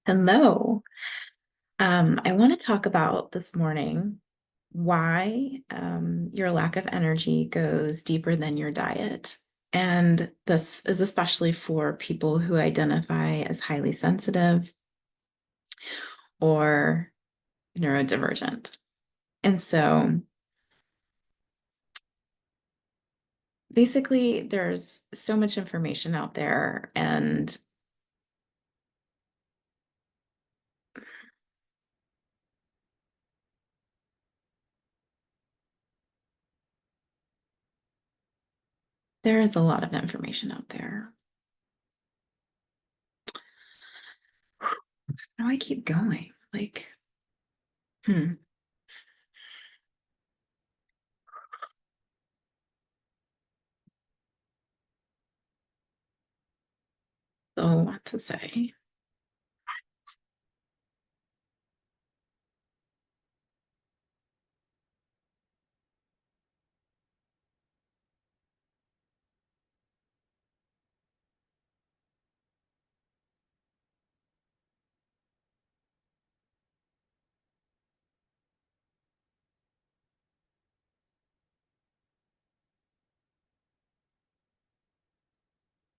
Hello. I want to talk about this morning why your lack of energy goes deeper than your diet. And this is especially for people who identify as highly sensitive or neurodivergent. And so basically, there's so much information out there, and there is a lot of information out there. How do I keep going? Hmm, so what to say?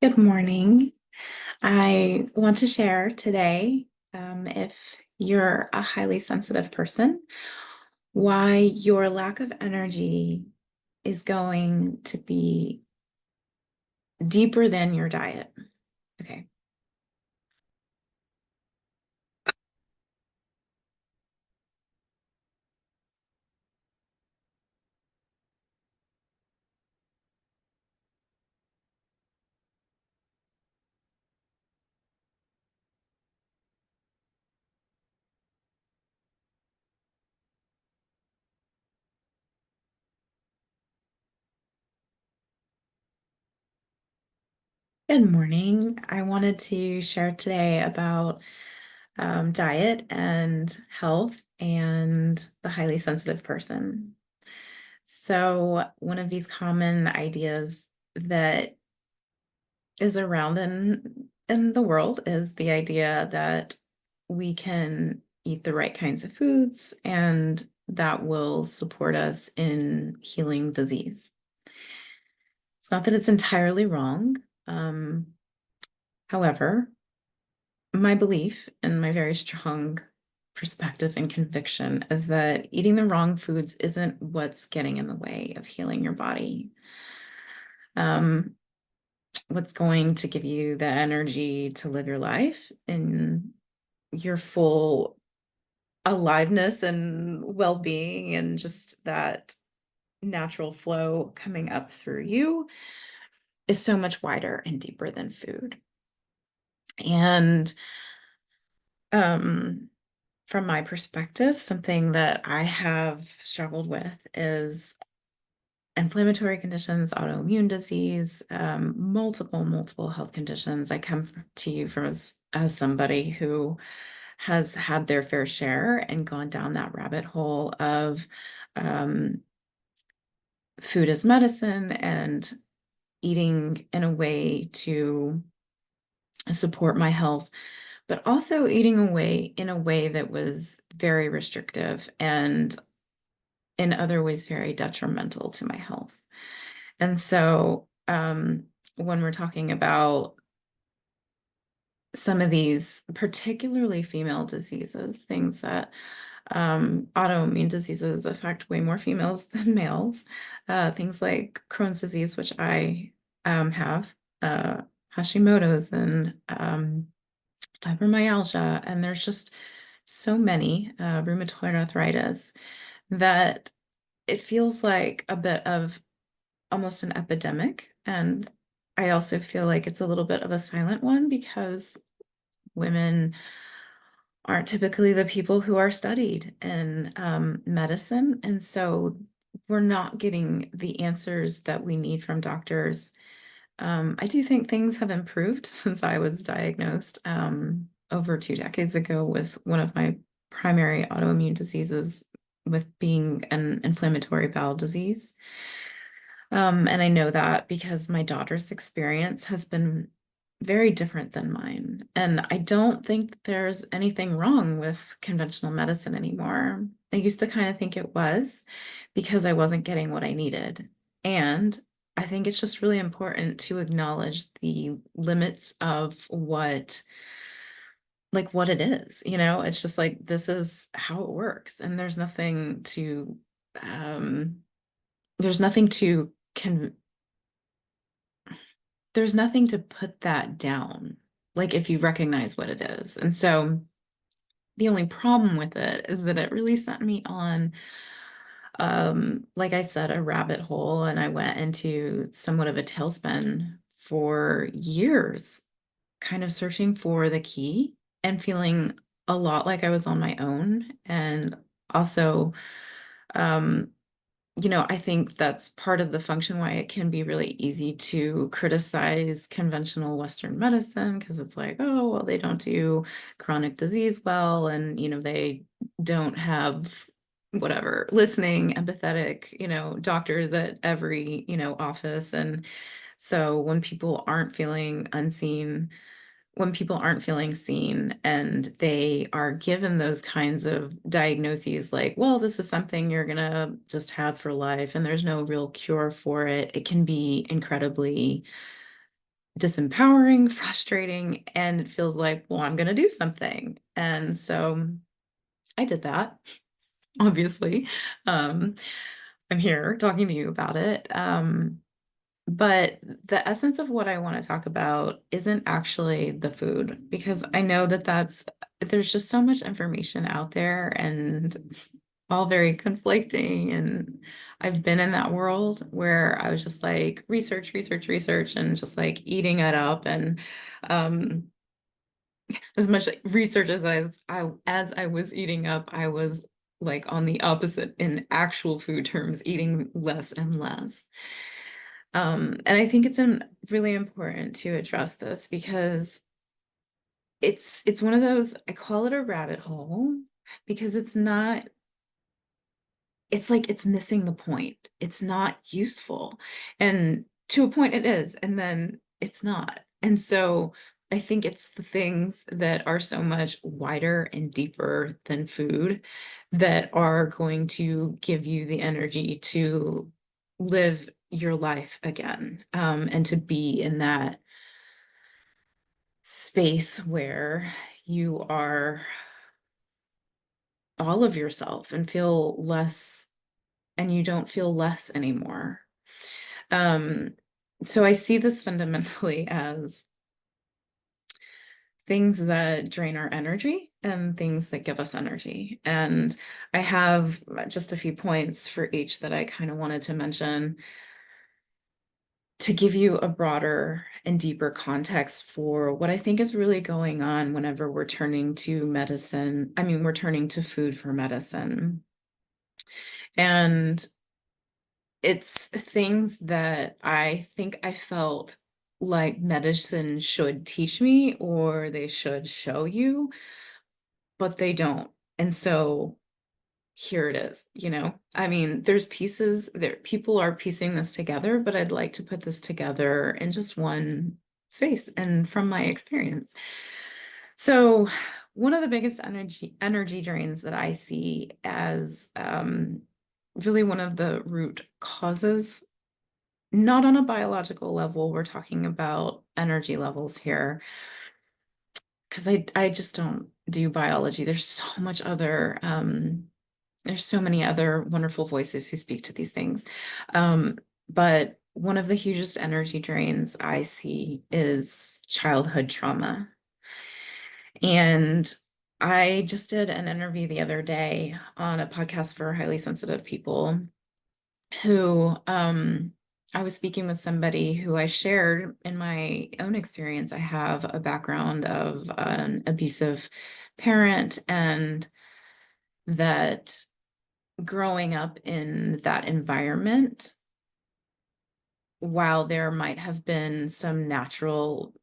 Good morning. I want to share today, if you're a highly sensitive person, why your lack of energy is going to be deeper than your diet. Okay. Good morning. I wanted to share today about diet and health and the highly sensitive person. So, one of these common ideas that is around in the world is the idea that we can eat the right kinds of foods and that will support us in healing disease. It's not that it's entirely wrong. However, my belief and my very strong perspective and conviction is that eating the wrong foods isn't what's getting in the way of healing your body. Um, what's going to give you the energy to live your life in your full aliveness and well-being and just that natural flow coming up through you is so much wider and deeper than food. And um, from my perspective, something that I have struggled with is inflammatory conditions, autoimmune disease, multiple health conditions. I come to you from as somebody who has had their fair share and gone down that rabbit hole of um, food as medicine and eating in a way to support my health, but also eating away in a way that was very restrictive and in other ways very detrimental to my health. And so when we're talking about some of these particularly female diseases, things that autoimmune diseases affect way more females than males, things like Crohn's disease, which I have, uh, Hashimoto's and fibromyalgia, and there's just so many, rheumatoid arthritis, that it feels like a bit of almost an epidemic. And I also feel like it's a little bit of a silent one because women aren't typically the people who are studied in medicine. And so we're not getting the answers that we need from doctors. I do think things have improved since I was diagnosed over 2 decades ago with one of my primary autoimmune diseases, with being an inflammatory bowel disease. And I know that because my daughter's experience has been very different than mine. And I don't think that there's anything wrong with conventional medicine anymore. I used to kind of think it was because I wasn't getting what I needed. And I think it's just really important to acknowledge the limits of what it is, it's just like, this is how it works. And um, there's nothing to con there's nothing to put that down, like if you recognize what it is. And so the only problem with it is that it really sent me on, like I said, a rabbit hole, and I went into somewhat of a tailspin for years, kind of searching for the key and feeling a lot like I was on my own. And also, um, I think that's part of the function why it can be really easy to criticize conventional Western medicine, because it's like, oh, well, they don't do chronic disease well, and, they don't have whatever listening, empathetic, doctors at every, office. And so when people aren't feeling seen and they are given those kinds of diagnoses, like, well, this is something you're gonna just have for life and there's no real cure for it, it can be incredibly disempowering, frustrating, and it feels like, well, I'm gonna do something. And so I did that, obviously. um, I'm here talking to you about it. But the essence of what I want to talk about isn't actually the food, because I know that there's just so much information out there and it's all very conflicting. And I've been in that world where I was just like, research, research, research, and just like eating it up. And um, as much research as I was eating up, I was like on the opposite in actual food terms, eating less and less. And I think it's really important to address this because it's one of those, I call it a rabbit hole, because it's like it's missing the point. It's not useful. And to a point it is, and then it's not. And so I think it's the things that are so much wider and deeper than food that are going to give you the energy to live your life again, and to be in that space where you are all of yourself and feel less, and you don't feel less anymore. Um, so I see this fundamentally as things that drain our energy and things that give us energy. And I have just a few points for each that I kind of wanted to mention to give you a broader and deeper context for what I think is really going on whenever we're turning to medicine. I mean, we're turning to food for medicine. And it's things that I think I felt like medicine should teach me or they should show you, but they don't. And so here it is, I mean, there's pieces there, people are piecing this together, but I'd like to put this together in just one space and from my experience. So one of the biggest energy drains that I see as really one of the root causes, not on a biological level, we're talking about energy levels here, because I just don't do biology. There's so many other wonderful voices who speak to these things. But one of the hugest energy drains I see is childhood trauma. And I just did an interview the other day on a podcast for highly sensitive people who, I was speaking with somebody who I shared in my own experience. I have a background of an abusive parent, and that growing up in that environment, while there might have been some natural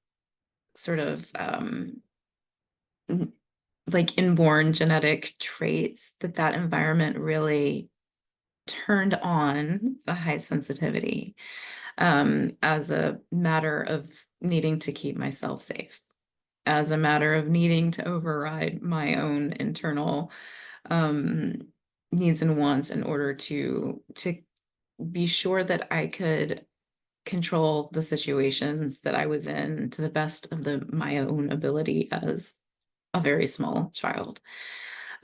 sort of like inborn genetic traits, that environment really turned on the high sensitivity, as a matter of needing to keep myself safe, as a matter of needing to override my own internal um, needs and wants in order to be sure that I could control the situations that I was in to the best of my own ability as a very small child.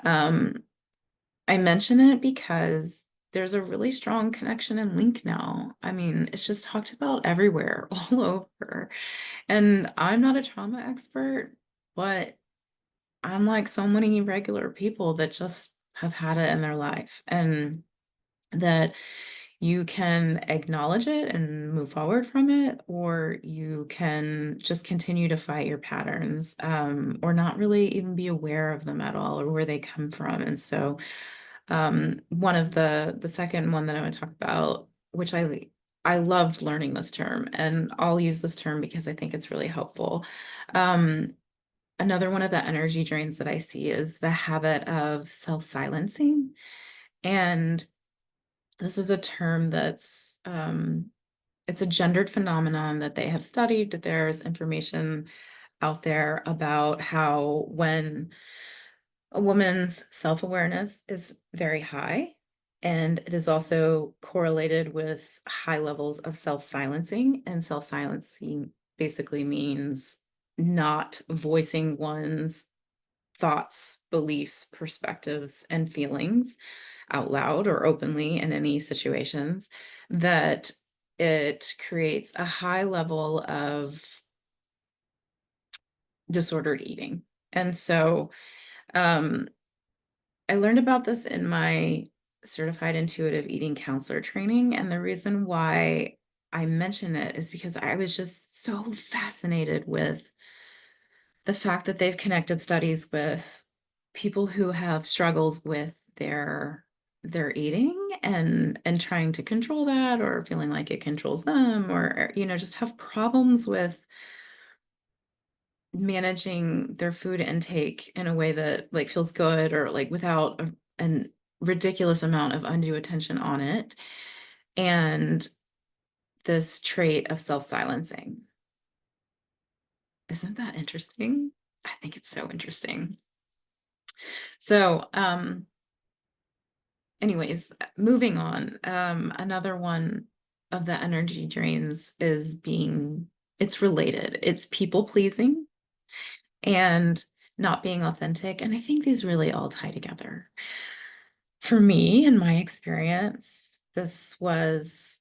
Um, I mention it because there's a really strong connection and link now. I mean, it's just talked about everywhere, all over. And I'm not a trauma expert, but I'm like so many regular people that just have had it in their life, and that you can acknowledge it and move forward from it, or you can just continue to fight your patterns, or not really even be aware of them at all or where they come from. And so, one of the second one that I want to talk about, which I loved learning this term, and I'll use this term because I think it's really helpful. Another one of the energy drains that I see is the habit of self-silencing. And this is a term that's it's a gendered phenomenon that they have studied. There's information out there about how when a woman's self-awareness is very high, and it is also correlated with high levels of self-silencing. And self-silencing basically means not voicing one's thoughts, beliefs, perspectives, and feelings out loud or openly in any situations, that it creates a high level of disordered eating. And so, I learned about this in my certified intuitive eating counselor training. And the reason why I mention it is because I was just so fascinated with the fact that they've connected studies with people who have struggles with their eating, and trying to control that, or feeling like it controls them, or just have problems with managing their food intake in a way that like feels good, or like without an ridiculous amount of undue attention on it, and this trait of self-silencing. Isn't that interesting? I think it's so interesting. So, anyways, moving on. Another one of the energy drains is it's related. It's people pleasing and not being authentic. And I think these really all tie together. For me, in my experience, this was,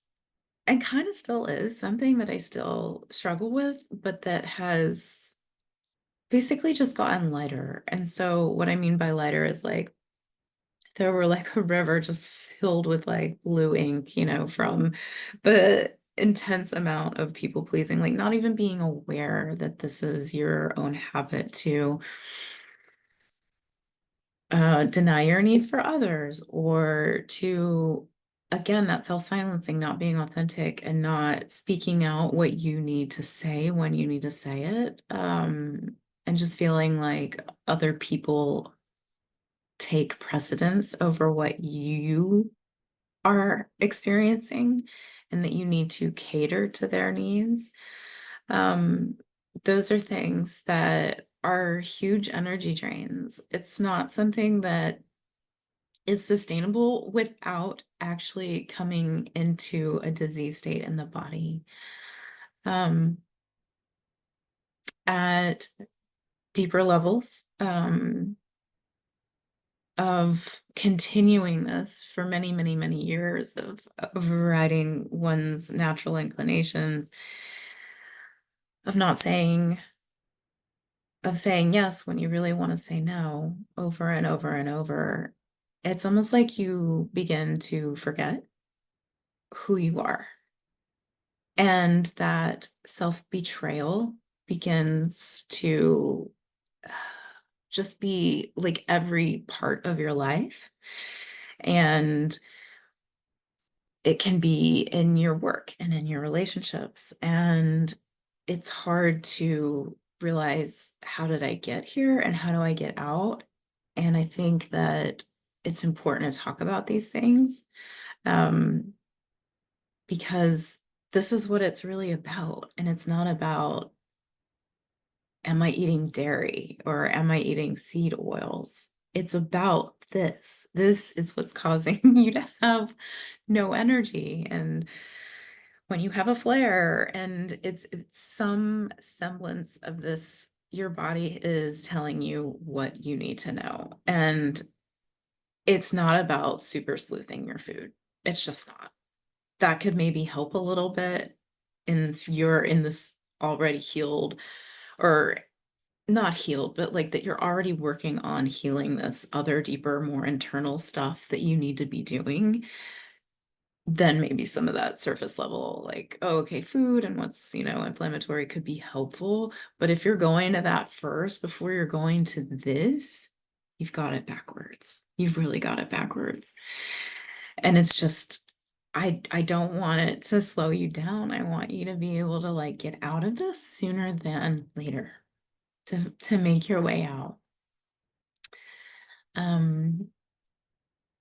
and kind of still is, something that I still struggle with, but that has basically just gotten lighter. And so what I mean by lighter is like, there were like a river just filled with like blue ink, from the intense amount of people pleasing, like not even being aware that this is your own habit to deny your needs for others, or to, again, that self-silencing, not being authentic and not speaking out what you need to say when you need to say it, and just feeling like other people take precedence over what you are experiencing, and that you need to cater to their needs. Um, those are things that are huge energy drains. It's not something that is sustainable without actually coming into a disease state in the body. Um, at deeper levels, of continuing this for many, many, many years, of overriding one's natural inclinations, of not saying, of saying yes when you really want to say no, over and over and over. It's almost like you begin to forget who you are, and that self-betrayal begins to just be like every part of your life. And it can be in your work and in your relationships. And it's hard to realize, how did I get here and how do I get out? And I think that it's important to talk about these things, because this is what it's really about. And it's not about, am I eating dairy or am I eating seed oils? It's about this. This is what's causing you to have no energy. And when you have a flare and it's some semblance of this, your body is telling you what you need to know. And it's not about super sleuthing your food. It's just not. That could maybe help a little bit if you're in this already healed, or not healed, but like that you're already working on healing this other deeper, more internal stuff that you need to be doing. Then maybe some of that surface level, like, oh, okay, food and what's, inflammatory could be helpful. But if you're going to that first before you're going to this, you've got it backwards. You've really got it backwards. And it's just, I don't want it to slow you down. I want you to be able to like get out of this sooner than later, to make your way out.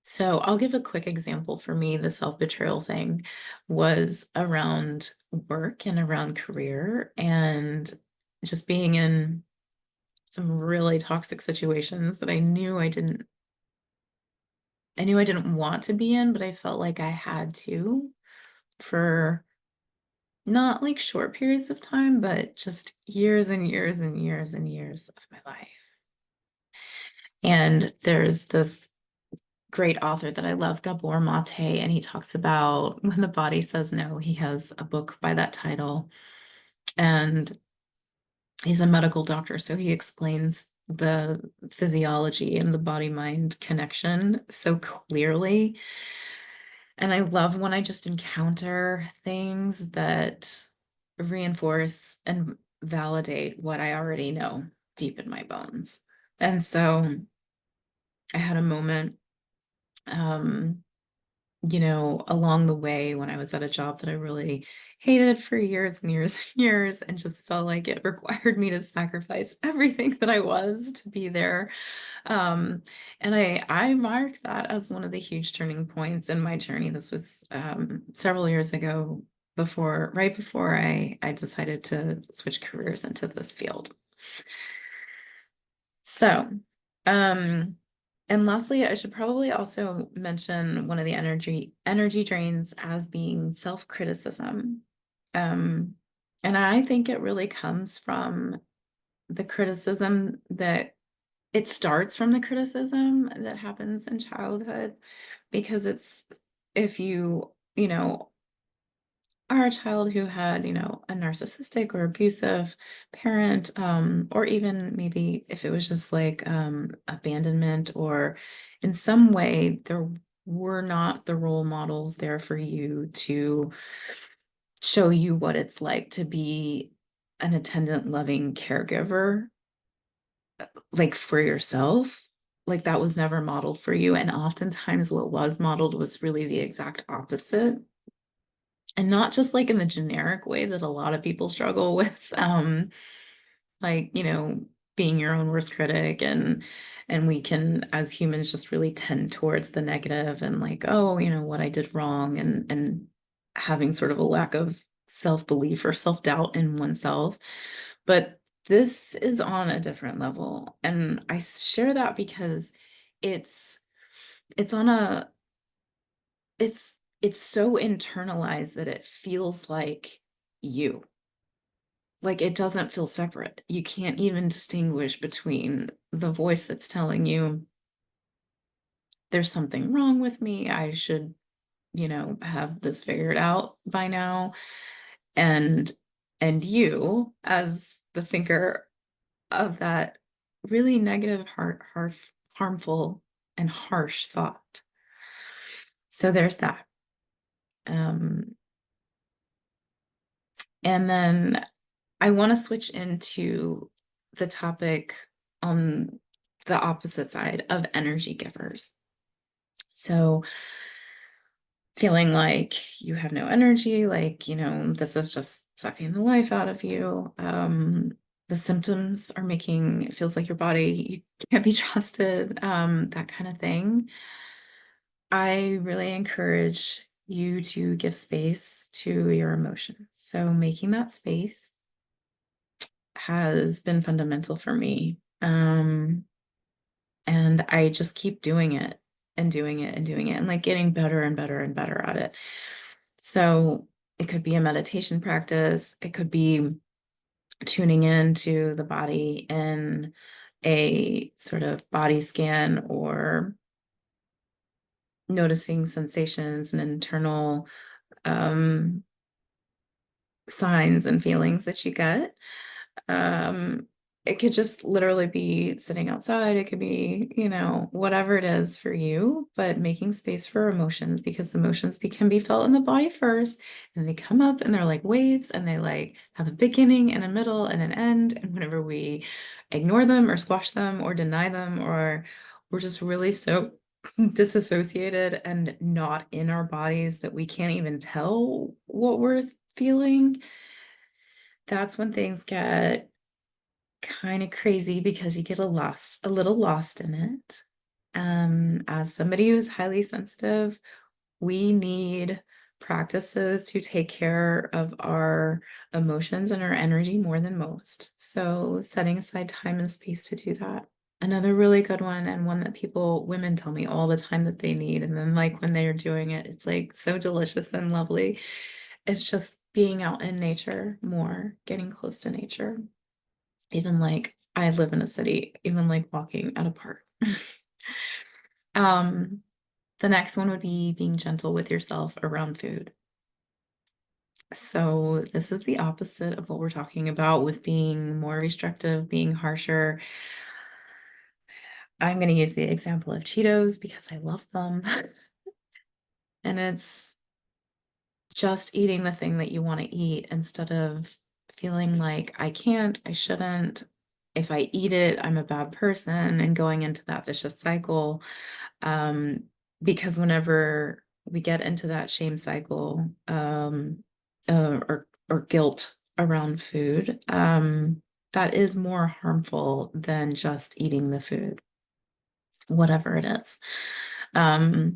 So I'll give a quick example. For me, the self-betrayal thing was around work and around career, and just being in some really toxic situations that I knew I didn't want to be in, but I felt like I had to, for not like short periods of time, but just years and years and years and years of my life. And there's this great author that I love, Gabor Mate, and he talks about When the Body Says No. He has a book by that title, and he's a medical doctor, so he explains the physiology and the body-mind connection so clearly. And I love when I just encounter things that reinforce and validate what I already know deep in my bones. And so I had a moment, along the way when I was at a job that I really hated for years and years and years, and just felt like it required me to sacrifice everything that I was to be there. And I mark that as one of the huge turning points in my journey. This was several years ago, right before I decided to switch careers into this field. So, and lastly, I should probably also mention one of the energy drains as being self-criticism. And I think it really comes from the criticism that it starts from the criticism that happens in childhood, because if you know, are a child who had, a narcissistic or abusive parent, or even maybe if it was just like abandonment, or in some way there were not the role models there for you to show you what it's like to be an attendant, loving caregiver, like for yourself. Like that was never modeled for you. And oftentimes what was modeled was really the exact opposite. And not just like in the generic way that a lot of people struggle with, like, being your own worst critic, and we can, as humans, just really tend towards the negative and like, oh, what I did wrong, and having sort of a lack of self-belief or self-doubt in oneself. But this is on a different level. And I share that because it's it's on a it's so internalized that it feels like you. Like it doesn't feel separate. You can't even distinguish between the voice that's telling you there's something wrong with me, I should, have this figured out by now, and you as the thinker of that really negative, harmful, and harsh thought. So there's that. Um, and then I want to switch into the topic on the opposite side of energy givers. So feeling like you have no energy, like, this is just sucking the life out of you. The symptoms are making it feels like your body, you can't be trusted, that kind of thing. I really encourage you to give space to your emotions. So making that space has been fundamental for me. And I just keep doing it and doing it and doing it and like getting better and better and better at it. So it could be a meditation practice. It could be tuning into the body in a sort of body scan, or noticing sensations and internal um, signs and feelings that you get. Um, it could just literally be sitting outside. It could be, whatever it is for you, but making space for emotions, because emotions can be felt in the body first, and they come up and they're like waves, and they like have a beginning and a middle and an end. And whenever we ignore them or squash them or deny them, or we're just really so disassociated and not in our bodies that we can't even tell what we're feeling, that's when things get kind of crazy, because you get a little lost in it. As somebody who's highly sensitive, we need practices to take care of our emotions and our energy more than most. So setting aside time and space to do that. Another really good one, and one that women tell me all the time that they need. And then like when they're doing it, it's like so delicious and lovely. It's just being out in nature more, getting close to nature. Even like I live in a city, even like walking at a park. Um, the next one would be being gentle with yourself around food. So this is the opposite of what we're talking about with being more restrictive, being harsher. I'm going to use the example of Cheetos because I love them. And it's just eating the thing that you want to eat, instead of feeling like I can't, I shouldn't. If I eat it, I'm a bad person, and going into that vicious cycle. Um, because whenever we get into that shame cycle, or guilt around food, that is more harmful than just eating the food, whatever it is. I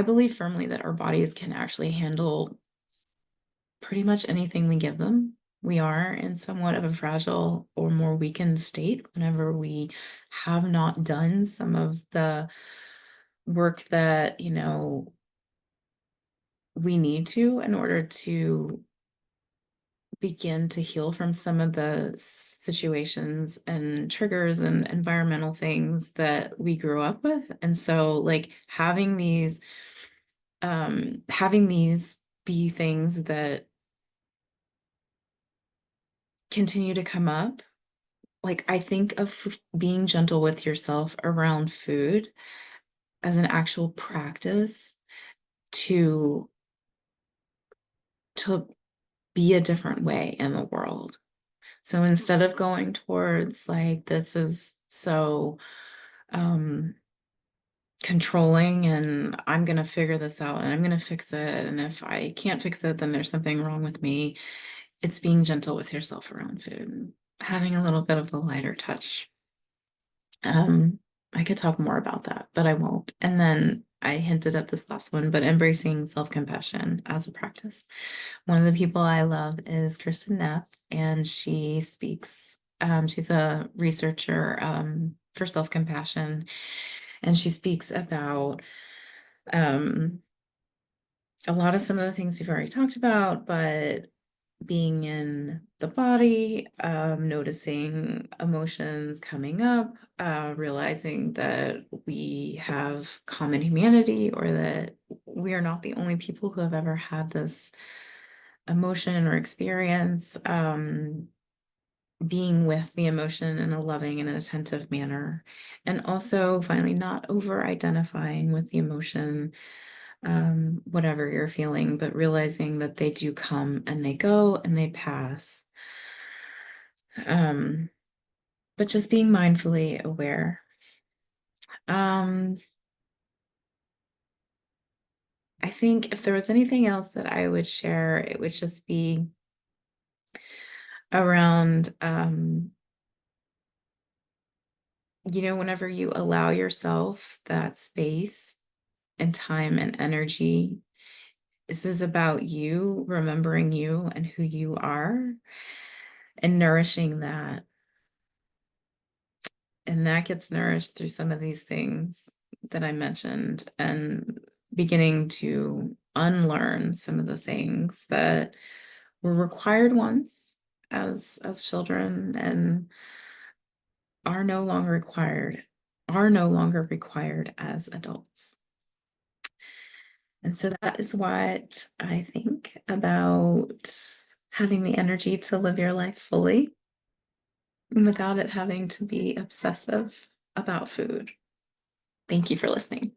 believe firmly that our bodies can actually handle pretty much anything we give them. We are in somewhat of a fragile or more weakened state whenever we have not done some of the work that, we need to, in order to begin to heal from some of the situations and triggers and environmental things that we grew up with. And so like having these be things that continue to come up. Like, I think of being gentle with yourself around food as an actual practice to to be a different way in the world. So instead of going towards like, this is so controlling, and I'm gonna figure this out and I'm gonna fix it, and if I can't fix it, then there's something wrong with me. It's being gentle with yourself around food, having a little bit of a lighter touch. Um, I could talk more about that, but I won't. And then I hinted at this last one, but embracing self-compassion as a practice. One of the people I love is Kristen Neff, and she speaks, she's a researcher for self-compassion, and she speaks about um, a lot of some of the things we've already talked about, but being in the body, noticing emotions coming up, realizing that we have common humanity, or that we are not the only people who have ever had this emotion or experience, being with the emotion in a loving and an attentive manner, and also finally not over identifying with the emotion, whatever you're feeling, but realizing that they do come and they go and they pass. Um, but just being mindfully aware. Um, I think if there was anything else that I would share, it would just be around whenever you allow yourself that space and time and energy, this is about you remembering you and who you are and nourishing that. And that gets nourished through some of these things that I mentioned, and beginning to unlearn some of the things that were required once as children and are no longer required as adults. And so that is what I think about having the energy to live your life fully without it having to be obsessive about food. Thank you for listening.